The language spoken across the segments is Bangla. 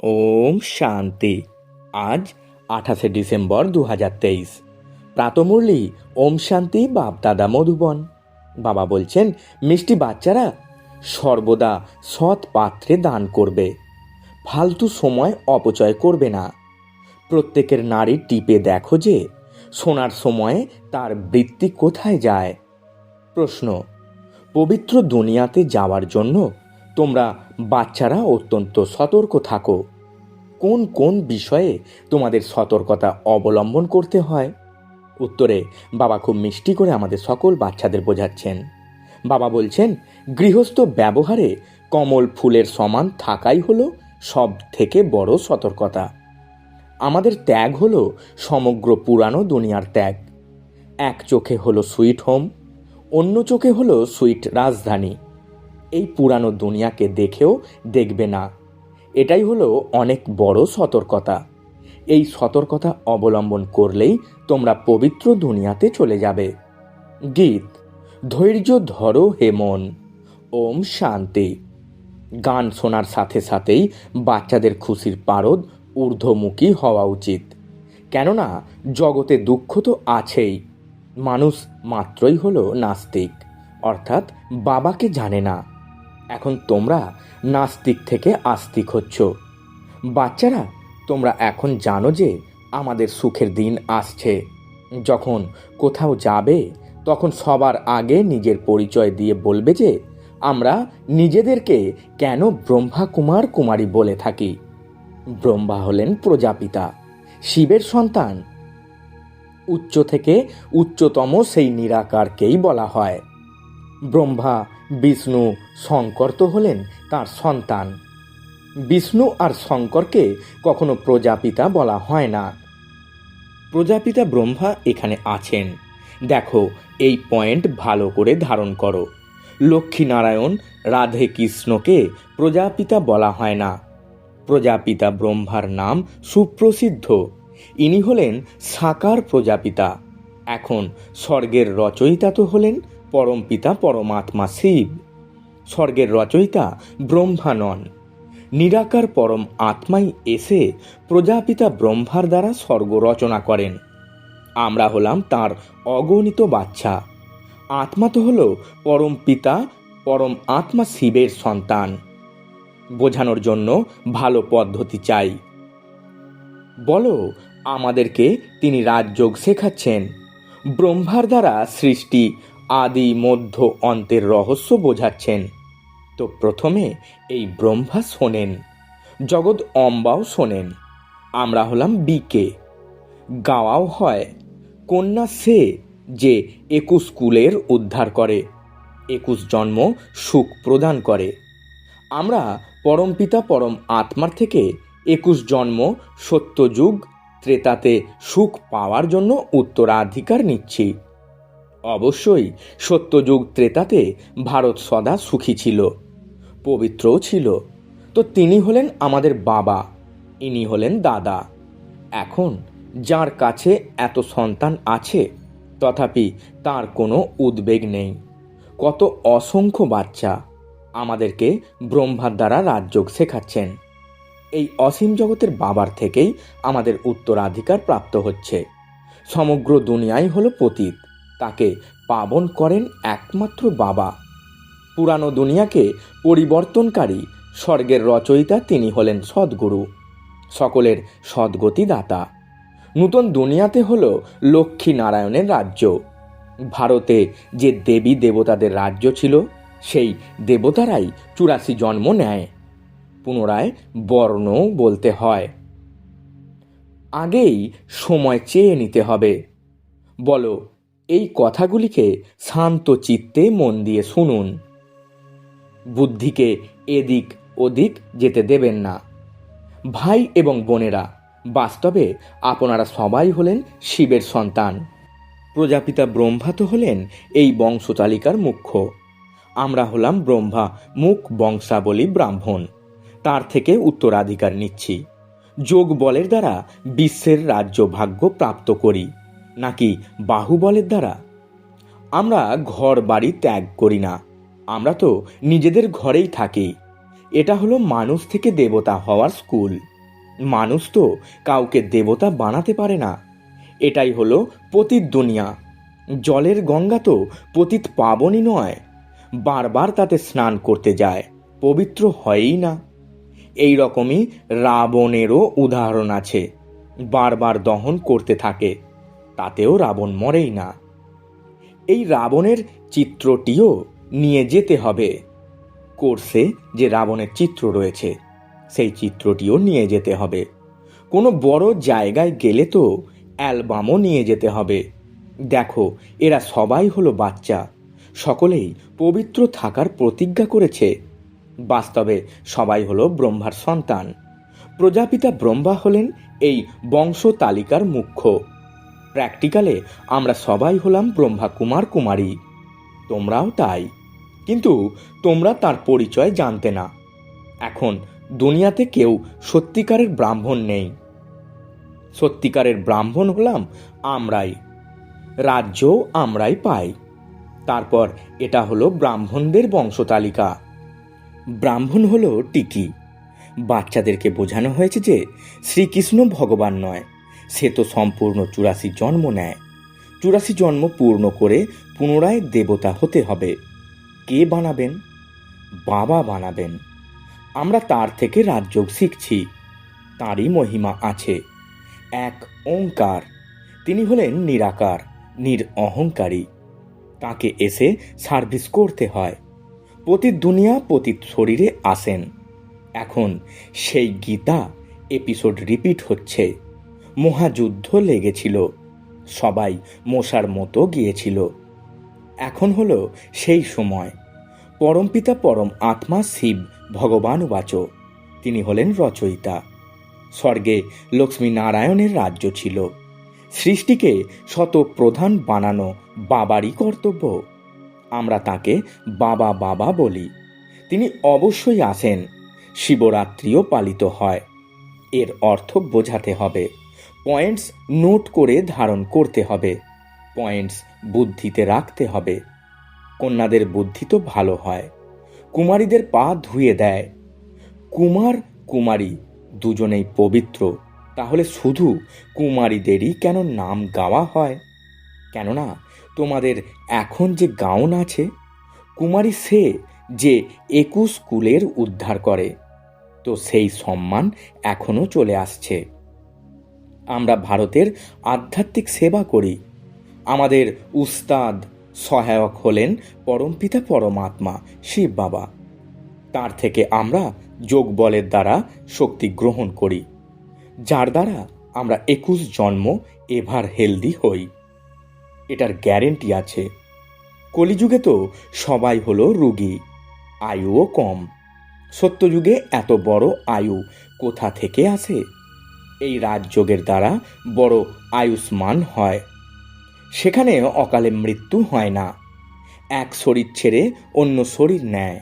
ওম শান্তি। আজ 28শে ডিসেম্বর 2023। প্রাতমুরলি ওম শান্তি বাপদাদা মধুবন। বাবা বলছেন, মিষ্টি বাচ্চারা সর্বদা সৎ পাত্রে দান করবে, ফালতু সময় অপচয় করবে না। প্রত্যেকের নারী টিপে দেখো যে শোনার সময়ে তার বৃত্তি কোথায় যায়। প্রশ্ন: পবিত্র দুনিয়াতে যাওয়ার জন্য তোমরা বাচ্চারা অত্যন্ত সতর্ক থাকো। কোন কোন বিষয়ে তোমাদের সতর্কতা অবলম্বন করতে হয়? উত্তরে বাবা খুব মিষ্টি করে আমাদের সকল বাচ্চাদের বোঝাচ্ছেন। বাবা বলছেন, গৃহস্থ ব্যবহারে কমল ফুলের সমান থাকাই হলো সব থেকে বড় সতর্কতা। আমাদের ত্যাগ হলো সমগ্র পুরানো দুনিয়ার ত্যাগ। এক চোখে হলো সুইট হোম, অন্য চোখে হলো সুইট রাজধানী। এই পুরানো দুনিয়াকে দেখেও দেখবে না, এটাই হলো অনেক বড় সতর্কতা। এই সতর্কতা অবলম্বন করলেই তোমরা পবিত্র দুনিয়াতে চলে যাবে। গীত: ধৈর্য ধরো হে মন। ওম শান্তি। গান শোনার সাথে সাথেই বাচ্চাদের খুশির পারদ ঊর্ধ্বমুখী হওয়া উচিত, কেননা জগতে দুঃখ তো আছেই। মানুষ মাত্রই হলো নাস্তিক, অর্থাৎ বাবাকে জানে না। এখন তোমরা নাস্তিক থেকে আস্তিক হচ্ছ। বাচ্চারা, তোমরা এখন জানো যে আমাদের সুখের দিন আসছে। যখন কোথাও যাবে তখন সবার আগে নিজের পরিচয় দিয়ে বলবে যে আমরা নিজেদেরকে কেন ব্রহ্মা কুমার কুমারী বলে থাকি। ব্রহ্মা হলেন প্রজাপিতা, শিবের সন্তান। উচ্চ থেকে উচ্চতম সেই নিরাকারকেই বলা হয়। ব্রহ্মা, বিষ্ণু, শঙ্কর তো হলেন তার সন্তান। বিষ্ণু আর শঙ্করকে কখনো প্রজাপিতা বলা হয় না। প্রজাপিতা ব্রহ্মা এখানে আছেন। দেখো, এই পয়েন্ট ভালো করে ধারণ করো। লক্ষ্মীনারায়ণ, রাধে কৃষ্ণকে প্রজাপিতা বলা হয় না। প্রজাপিতা ব্রহ্মার নাম সুপ্রসিদ্ধ। ইনি হলেন সাকার প্রজাপিতা। এখন স্বর্গের রচয়িতা তো হলেন পরমপিতা পরমাত্মা শিব। স্বর্গের রচয়িতা ব্রহ্মা নন, নিরাকার পরম আত্মাই এসে প্রজাপিতা ব্রহ্মার দ্বারা স্বর্গ রচনা করেন। আমরা হলাম তার অগণিত বাচ্চা। আত্মা তো হলো পরম পিতা পরম আত্মা শিবের সন্তান। বোঝানোর জন্য ভালো পদ্ধতি চাই। বলো, আমাদেরকে তিনি রাজযোগ শেখাচ্ছেন। ব্রহ্মার দ্বারা সৃষ্টি আদি মধ্য অন্তের রহস্য বোঝাচ্ছেন। তো প্রথমে এই ব্রহ্মা শোনেন, জগৎ অম্বাও শোনেন। আমরা হলাম বিকে। গাওয়াও হয়, কন্যা সে যে 21 কুলের উদ্ধার করে, 21 জন্ম সুখ প্রদান করে। আমরা পরমপিতা পরম আত্মার থেকে 21 জন্ম সত্যযুগ ত্রেতাতে সুখ পাওয়ার জন্য উত্তরাধিকার নিচ্ছি। অবশ্যই সত্যযুগ ত্রেতাতে ভারত সদা সুখী ছিল, পবিত্রও ছিল। তো তিনি হলেন আমাদের বাবা, ইনি হলেন দাদা। এখন যার কাছে এত সন্তান আছে তথাপি তার কোনো উদ্বেগ নেই। কত অসংখ্য বাচ্চা আমাদেরকে ব্রহ্মার দ্বারা রাজযোগ শেখাচ্ছেন। এই অসীম জগতের বাবার থেকেই আমাদের উত্তরাধিকার প্রাপ্ত হচ্ছে। সমগ্র দুনিয়াই হলো পতিত, তাকে পাবন করেন একমাত্র বাবা। পুরানো দুনিয়াকে পরিবর্তনকারী স্বর্গের রচয়িতা তিনি হলেন সদ্গুরু, সকলের সদ্গতি দাতা। নূতন দুনিয়াতে হলো লক্ষ্মী নারায়ণের রাজ্য। ভারতে যে দেবী দেবতাদের রাজ্য ছিল, সেই দেবতারাই 84 জন্ম নেয়। পুনরায় বর্ণ বলতে হয়, আগেই সময় চেয়ে নিতে হবে। বলো, এই কথাগুলিকে শান্ত চিত্তে মন দিয়ে শুনুন। বুদ্ধিকে এদিক ওদিক যেতে দেবেন না। ভাই এবং বোনেরা, বাস্তবে আপনারা সবাই হলেন শিবের সন্তান। প্রজাপিতা ব্রহ্মা তো হলেন এই বংশতালিকার মুখ্য। আমরা হলাম ব্রহ্মা মুখ বংশাবলী ব্রাহ্মণ, তার থেকে উত্তরাধিকার নিচ্ছি। যোগ বলের দ্বারা বিশ্বের রাজ্য ভাগ্য প্রাপ্ত করি, নাকি বাহুবলের দ্বারা? আমরা ঘর বাড়ি ত্যাগ করি না, আমরা তো নিজেদের ঘরেই থাকি। এটা হলো মানুষ থেকে দেবতা হওয়ার স্কুল। মানুষ তো কাউকে দেবতা বানাতে পারে না। এটাই হলো পতিত দুনিয়া। জলের গঙ্গা তো পতিত পাবনই নয়, বারবার তাতে স্নান করতে যায়, পবিত্র হয়ই না। এই রকমই রাবণেরও উদাহরণ আছে, বারবার দহন করতে থাকে, তাতেও রাবণ মরেই না। এই রাবণের চিত্রটিও নিয়ে যেতে হবে। কোর্সে যে রাবণের চিত্র রয়েছে সেই চিত্রটিও নিয়ে যেতে হবে। কোনো বড় জায়গায় গেলে তো অ্যালবামও নিয়ে যেতে হবে। দেখো, এরা সবাই হলো বাচ্চা, সকলেই পবিত্র থাকার প্রতিজ্ঞা করেছে। বাস্তবে সবাই হলো ব্রহ্মার সন্তান। প্রজাপিতা ব্রহ্মা হলেন এই বংশ তালিকার মুখ্য। প্র্যাকটিক্যালে আমরা সবাই হলাম ব্রহ্মা কুমার কুমারী, তোমরাও তাই। কিন্তু তোমরা তার পরিচয় জানতে না। এখন দুনিয়াতে কেউ সত্যিকারের ব্রাহ্মণ নেই। সত্যিকারের ব্রাহ্মণ হলাম আমরাই, রাজ্য আমরাই পাই। তারপর এটা হলো ব্রাহ্মণদের বংশতালিকা। ব্রাহ্মণ হলো টিকি। বাচ্চাদেরকে বোঝানো হয়েছে যে শ্রীকৃষ্ণ ভগবান নয়, সে তো সম্পূর্ণ 84 জন্ম নেয়। 84 জন্ম পূর্ণ করে পুনরায় দেবতা হতে হবে। কে বানাবেন? বাবা বানাবেন। আমরা তার থেকে রাজযোগ শিখছি, তারই মহিমা আছে। এক ওঙ্কার, তিনি হলেন নিরাকার, অহংকারী। তাকে এসে সার্ভিস করতে হয়। পতিত দুনিয়া পতিত শরীরে আসেন। এখন সেই গীতা এপিসোড রিপিট হচ্ছে। মহাযুদ্ধ লেগেছিল, সবাই মশার মতো গিয়েছিল। এখন হলো সেই সময়। পরমপিতা পরম আত্মা শিব ভগবান বাচ, তিনি হলেন রচয়িতা। স্বর্গে লক্ষ্মী নারায়ণের রাজ্য ছিল। সৃষ্টিকে শত প্রধান বানানো বাবারই কর্তব্য। আমরা তাকে বাবা বাবা বলি। তিনি অবশ্যই আসেন। শিবরাত্রিও পালিত হয়। এর অর্থ বোঝাতে হবে, পয়েন্টস নোট করে ধারণ করতে হবে, পয়েন্টস বুদ্ধিতে রাখতে হবে। কন্যাদের বুদ্ধি তো ভালো হয়, কুমারীদের পা ধুয়ে দেয়। কুমার কুমারী দুজনেই পবিত্র, তাহলে শুধু কুমারীদেরই কেন নাম গাওয়া হয়? কেননা তোমাদের এখন যে গাউন আছে, কুমারী সে যে 21 কুলের উদ্ধার করে, তো সেই সম্মান এখনো চলে আসছে। আমরা ভারতের আধ্যাত্মিক সেবা করি। আমাদের উস্তাদ সহায়ক হলেন পরমপিতা পরমাত্মা শিব বাবা। তার থেকে আমরা যোগ বলের দ্বারা শক্তি গ্রহণ করি, যার দ্বারা আমরা 21 জন্ম এভার হেলদি হই। এটার গ্যারেন্টি আছে। কলিযুগে তো সবাই হলো রোগী, আয়ুও কম। সত্যযুগে এত বড় আয়ু কোথা থেকে আসে? এই রাজযোগের দ্বারা বড় আয়ুষ্মান হয়। সেখানে অকালে মৃত্যু হয় না, এক শরীর ছেড়ে অন্য শরীর নেয়।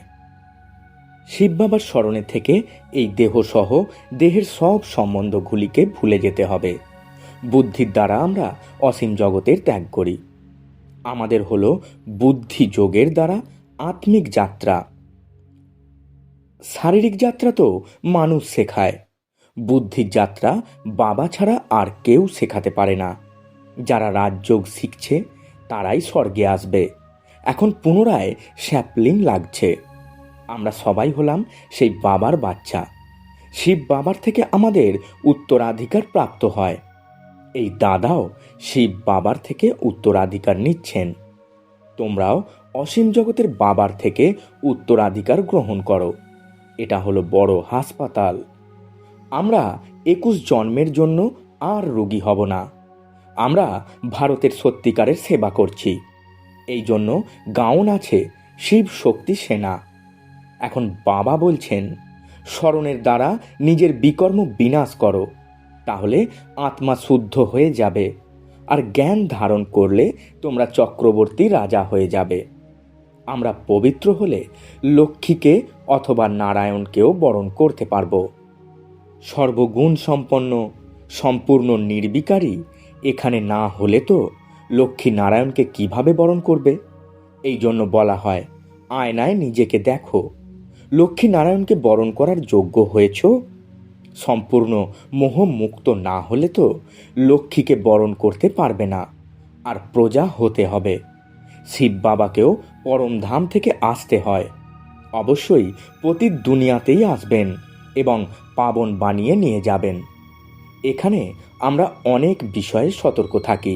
শিব বাবার স্মরণে থেকে এই দেহসহ দেহের সব সম্বন্ধগুলিকে ভুলে যেতে হবে। বুদ্ধির দ্বারা আমরা অসীম জগতের ত্যাগ করি। আমাদের হলো বুদ্ধি যোগের দ্বারা আত্মিক যাত্রা। শারীরিক যাত্রা তো মানুষ শেখায়, বুদ্ধির যাত্রা বাবা ছাড়া আর কেউ শেখাতে পারে না। যারা রাজযোগ শিখছে তারাই স্বর্গে আসবে। এখন পুনরায় স্যাপলিং লাগছে। আমরা সবাই হলাম সেই বাবার বাচ্চা। শিব বাবার থেকে আমাদের উত্তরাধিকার প্রাপ্ত হয়। এই দাদাও শিব বাবার থেকে উত্তরাধিকার নিচ্ছেন। তোমরাও অসীম জগতের বাবার থেকে উত্তরাধিকার গ্রহণ করো। এটা হলো বড় হাসপাতাল। আমরা 21 জন্মের জন্য আর রোগী হব না। আমরা ভারতের সত্যিকারের সেবা করছি। এই জন্য গাউন আছে শিব শক্তি সেনা। এখন বাবা বলছেন, স্মরণের দ্বারা নিজের বিকর্ম বিনাশ করো, তাহলে আত্মা শুদ্ধ হয়ে যাবে। আর জ্ঞান ধারণ করলে তোমরা চক্রবর্তী রাজা হয়ে যাবে। আমরা পবিত্র হলে লক্ষ্মীকে অথবা নারায়ণকেও বরণ করতে পারব। সর্বগুণ সম্পন্ন সম্পূর্ণ নির্বিকারী এখানে না হলে তো লক্ষ্মী নারায়ণকে কিভাবে বরণ করবে? এই জন্য বলা হয়, আয়নায় নিজেকে দেখো। লক্ষ্মী নারায়ণকে বরণ করার যোগ্য হয়েছ? সম্পূর্ণ মোহমুক্ত না হলে তো লক্ষ্মীকে বরণ করতে পারবে না, আর প্রজা হতে হবে। শিব বাবাকেও পরমধাম থেকে আসতে হয়। অবশ্যই পতিত দুনিয়াতেই আসবেন এবং পাবন বানিয়ে নিয়ে যাবেন। এখানে আমরা অনেক বিষয়ে সতর্ক থাকি।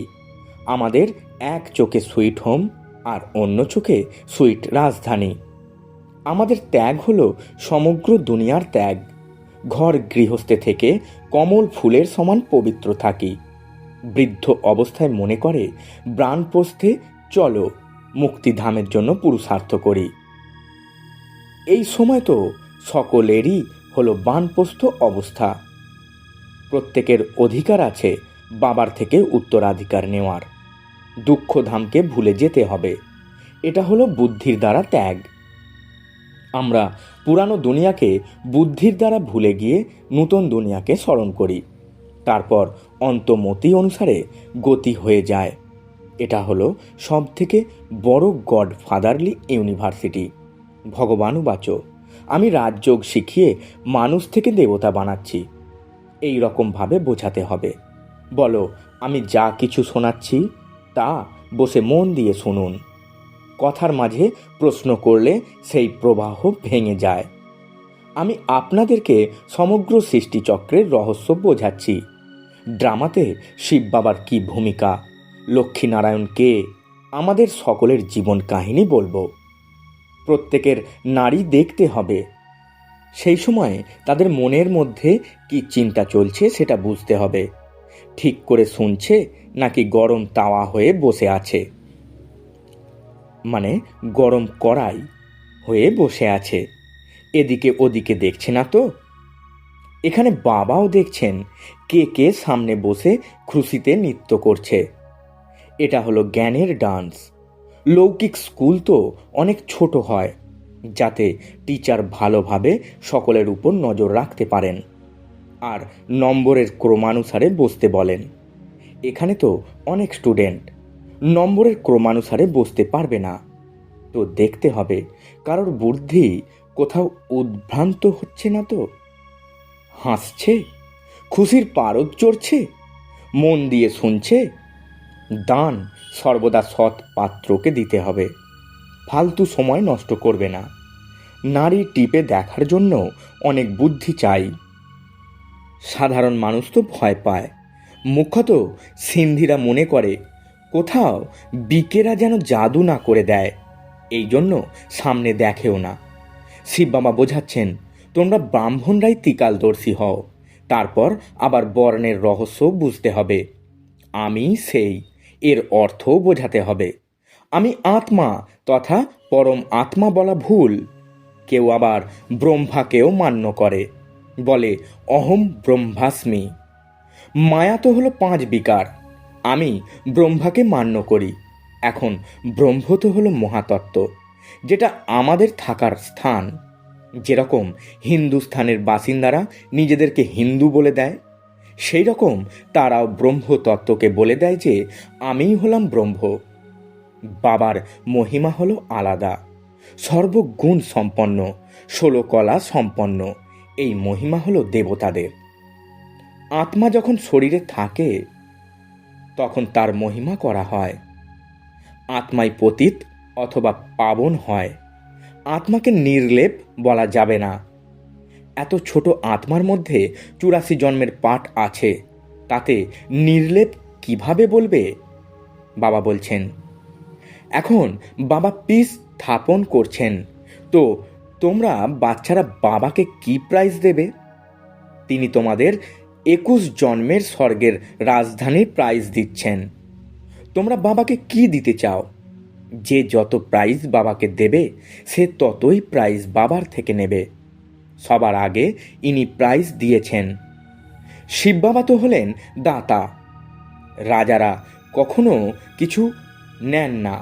আমাদের এক চোখে সুইট হোম আর অন্য চোখে সুইট রাজধানী। আমাদের ত্যাগ হলো সমগ্র দুনিয়ার ত্যাগ। ঘর গৃহস্থে থেকে কমল ফুলের সমান পবিত্র থাকি। বৃদ্ধ অবস্থায় মনে করে প্রাণপ্রস্থে চলো মুক্তিধামের জন্য পুরুষার্থ করি। এই সময় তো সকলেরই হলো বানপ্রস্থ অবস্থা। প্রত্যেকের অধিকার আছে বাবার থেকে উত্তরাধিকার নেওয়ার। দুঃখধামকে ভুলে যেতে হবে। এটা হলো বুদ্ধির দ্বারা ত্যাগ। আমরা পুরানো দুনিয়াকে বুদ্ধির দ্বারা ভুলে গিয়ে নূতন দুনিয়াকে স্মরণ করি। তারপর অন্তমতি অনুসারে গতি হয়ে যায়। এটা হলো সব থেকে বড় গড ফাদারলি ইউনিভার্সিটি। ভগবানুবাচ, আমি রাজযোগ শিখিয়ে মানুষ থেকে দেবতা বানাচ্ছি, এই রকমভাবে বোঝাতে হবে। বলো, আমি যা কিছু শোনাচ্ছি তা বসে মন দিয়ে শুনুন। কথার মাঝে প্রশ্ন করলে সেই প্রবাহ ভেঙে যায়। আমি আপনাদেরকে সমগ্র সৃষ্টিচক্রের রহস্য বোঝাচ্ছি। ড্রামাতে শিব বাবার কী ভূমিকা, লক্ষ্মীনারায়ণ কে, আমাদের সকলের জীবন কাহিনী বলবো। প্রত্যেকের নারী দেখতে হবে। সেই সময় তাদের মনের মধ্যে কি চিন্তা চলছে সেটা বুঝতে হবে। ঠিক করে শুনছে নাকি গরম তাওয়া হয়ে বসে আছে, মানে গরম কড়াই হয়ে বসে আছে, এদিকে ওদিকে দেখছে না তো। এখানে বাবাও দেখছেন কে কে সামনে বসে খুশিতে নৃত্য করছে। এটা হলো জ্ঞানের ডান্স। লৌকিক স্কুল তো অনেক ছোট হয়, যাতে টিচার ভালোভাবে সকলের উপর নজর রাখতে পারেন আর নম্বরের ক্রমানুসারে বসতে বলেন। এখানে তো অনেক স্টুডেন্ট নম্বরের ক্রমানুসারে বসতে পারবে না। তো দেখতে হবে কারোর বুদ্ধি কোথাও উদ্ভ্রান্ত হচ্ছে না তো। হাসছে, খুশির পারদ চড়ছে, মন দিয়ে শুনছে। দান সর্বদা সৎ পাত্রকে দিতে হবে। ফালতু সময় নষ্ট করবে না। নারী টিপে দেখার জন্য অনেক বুদ্ধি চাই। সাধারণ মানুষ তো ভয় পায়। মুখ্যত সিন্ধিরা মনে করে কোথাও বিকেরা যেন জাদু না করে দেয়, এই জন্য সামনে দেখেও না। শিব বাবা বোঝাচ্ছেন, তোমরা ব্রাহ্মণরাই ত্রিকালদর্শী হও, তারপর আবার বর্ণের রহস্য বুঝতে হবে। আমি সেই, এর অর্থও বোঝাতে হবে। আমি আত্মা তথা পরম আত্মা বলা ভুল। কেউ আবার ব্রহ্মাকেও মান্য করে, বলে অহম ব্রহ্মাস্মি। মায়া তো হলো 5 বিকার। আমি ব্রহ্মাকে মান্য করি। এখন ব্রহ্ম তো হলো মহাতত্ত্ব, যেটা আমাদের থাকার স্থান। যেরকম হিন্দুস্থানের বাসিন্দারা নিজেদেরকে হিন্দু বলে দেয়, সেই রকম তারাও ব্রহ্মতত্ত্বকে বলে দেয় যে আমিই হলাম ব্রহ্ম। বাবার মহিমা হলো আলাদা, সর্বগুণ সম্পন্ন, 16 কলা সম্পন্ন। এই মহিমা হলো দেবতাদের। আত্মা যখন শরীরে থাকে তখন তার মহিমা করা হয়। আত্মাই পতিত অথবা পাবন হয়। আত্মাকে নির্লেপ বলা যাবে না। এত ছোট আত্মার মধ্যে 84 জন্মের পাঠ আছে, তাতে নির্লেপ কিভাবে বলবে? বাবা বলছেন, এখন বাবা পিস স্থাপন করছেন, তো তোমরা বাচ্চারা বাবাকে কি প্রাইজ দেবে? তিনি তোমাদের 21 জন্মের স্বর্গের রাজধানীর প্রাইজ দিচ্ছেন। তোমরা বাবাকে কি দিতে চাও? যে যত প্রাইজ বাবাকে দেবে সে ততই প্রাইজ বাবার থেকে নেবে। সবার আগে ইনি প্রাইজ দিয়েছেন। শিব বাবা তো হলেন দাতা। রাজারা কখনো কিছু নেন না,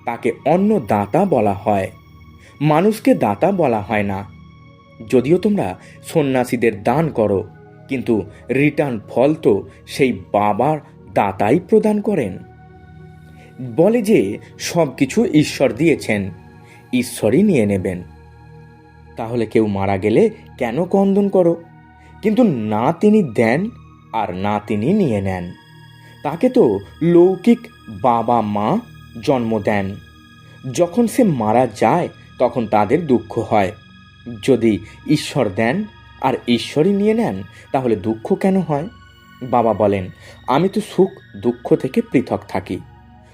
তাকে অন্য দাতা বলা হয়, মানুষকে দাতা বলা হয় না। যদিও তোমরা সন্ন্যাসীদের দান করো, কিন্তু রিটার্ন ফল তো সেই বাবার দাতাই প্রদান করেন। বলে যে সব কিছু ঈশ্বর দিয়েছেন, ঈশ্বরই নিয়ে নেবেন। তাহলে কেউ মারা গেলে কেন ক্রন্দন করো? কিন্তু না তিনি দেন আর না তিনি নিয়ে নেন। তাকে তো লৌকিক বাবা মা জন্ম দেন। যখন সে মারা যায় তখন তাদের দুঃখ হয়। যদি ঈশ্বর দেন আর ঈশ্বরই নিয়ে নেন তাহলে দুঃখ কেন হয়? বাবা বলেন, আমি তো সুখ দুঃখ থেকে পৃথক থাকি।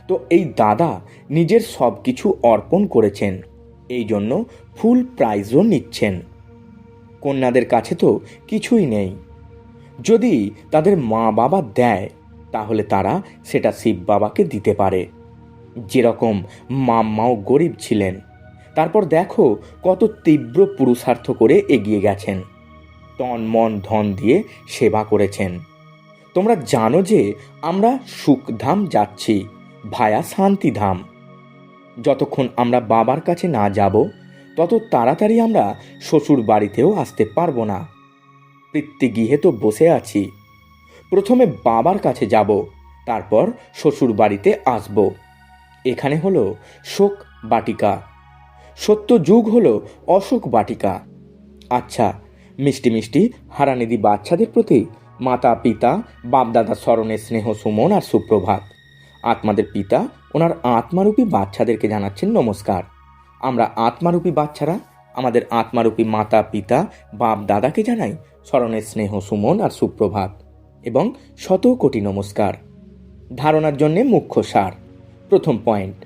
তো এই দাদা নিজের সব কিছু অর্পণ করেছেন, এই জন্য ফুল প্রাইজও নিচ্ছেন। কন্যাদের কাছে তো কিছুই নেই। যদি তাদের মা বাবা দেয় তাহলে তারা সেটা শিব বাবাকে দিতে পারে। যেরকম মাম্মাও গরিব ছিলেন, তারপর দেখো কত তীব্র পুরুষার্থ করে এগিয়ে গেছেন, তন মন ধন দিয়ে সেবা করেছেন। তোমরা জানো যে আমরা সুখধাম যাচ্ছি ভায়া শান্তিধাম। যতক্ষণ আমরা বাবার কাছে না যাব তত তাড়াতাড়ি আমরা শ্বশুর বাড়িতেও আসতে পারবো না। পিতৃগৃহে তো বসে আছি, প্রথমে বাবার কাছে যাব, তারপর শ্বশুর বাড়িতে আসব। এখানে হলো শোক বাটিকা, সত্য যুগ হলো অশোক বাটিকা। আচ্ছা, মিষ্টি মিষ্টি হারানিধি বাচ্চাদের প্রতি মাতা পিতা বাপদাদা স্মরণের স্নেহ সুমন আর সুপ্রভাত। আত্মাদের পিতা ওনার আত্মারূপী বাচ্চাদেরকে জানাচ্ছেন নমস্কার। আমরা আত্মারূপী বাচ্চারা আমাদের আত্মারূপী মাতা পিতা বাপ দাদাকে জানাই স্মরণের স্নেহ সুমন আর সুপ্রভাত এবং শত কোটি নমস্কার। ধারণার জন্যে মুখ্য সার। প্রথম পয়েন্ট,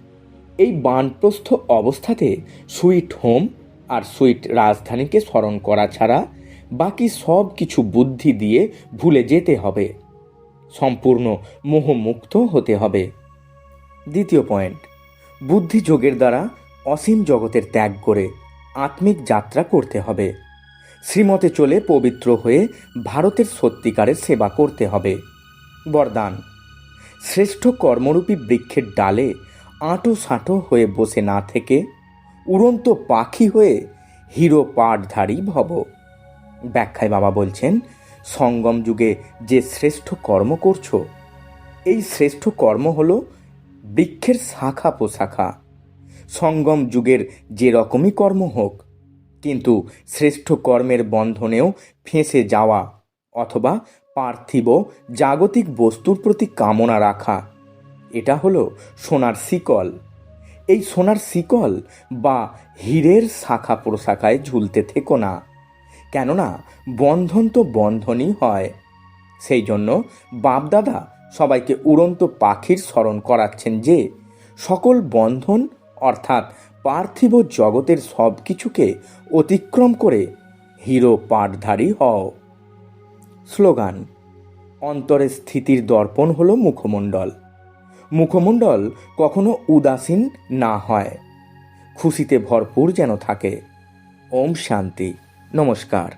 এই বানপ্রস্থ অবস্থাতে সুইট হোম আর সুইট রাজধানীকে স্মরণ করা ছাড়া বাকি সব কিছু বুদ্ধি দিয়ে ভুলে যেতে হবে, সম্পূর্ণ মোহমুক্ত হতে হবে। দ্বিতীয় পয়েন্ট, বুদ্ধি যোগের দ্বারা অসীম জগতের ত্যাগ করে আত্মিক যাত্রা করতে হবে। শ্রীমতে চলে পবিত্র হয়ে ভারতের সত্যিকারের সেবা করতে হবে। বরদান, শ্রেষ্ঠ কর্মরূপী বৃক্ষের ডালে আঁটো সাঁটো হয়ে বসে না থেকে উড়ন্ত পাখি হয়ে হিরো পাঠধারী ভব। ব্যাখ্যায় বাবা বলছেন, সঙ্গম যুগে যে শ্রেষ্ঠ কর্ম করছো, এই শ্রেষ্ঠ কর্ম হলো বৃক্ষের শাখা প্রশাখা। সঙ্গম যুগের যে রকমই কর্ম হোক, কিন্তু শ্রেষ্ঠ কর্মের বন্ধনেও ফেঁসে যাওয়া অথবা পার্থিব জাগতিক বস্তুর প্রতি কামনা রাখা, এটা হলো সোনার শিকল। এই সোনার শিকল বা হীরের শাখা প্রশাখায় ঝুলতে থেকো না, কেননা বন্ধন তো বন্ধনই হয়। সেই জন্য বাপদাদা সবাইকে উড়ন্ত পাখির স্মরণ করাচ্ছেন যে সকল বন্ধন অর্থাৎ পার্থিব জগতের সব কিছুকে অতিক্রম করে হিরো পাঠধারী হও। স্লোগান, অন্তরের স্থিতির দর্পণ হলো মুখমণ্ডল। মুখমণ্ডল কখনো উদাসীন না হয়, খুশিতে ভরপুর যেন থাকে। ওম শান্তি। নমস্কার।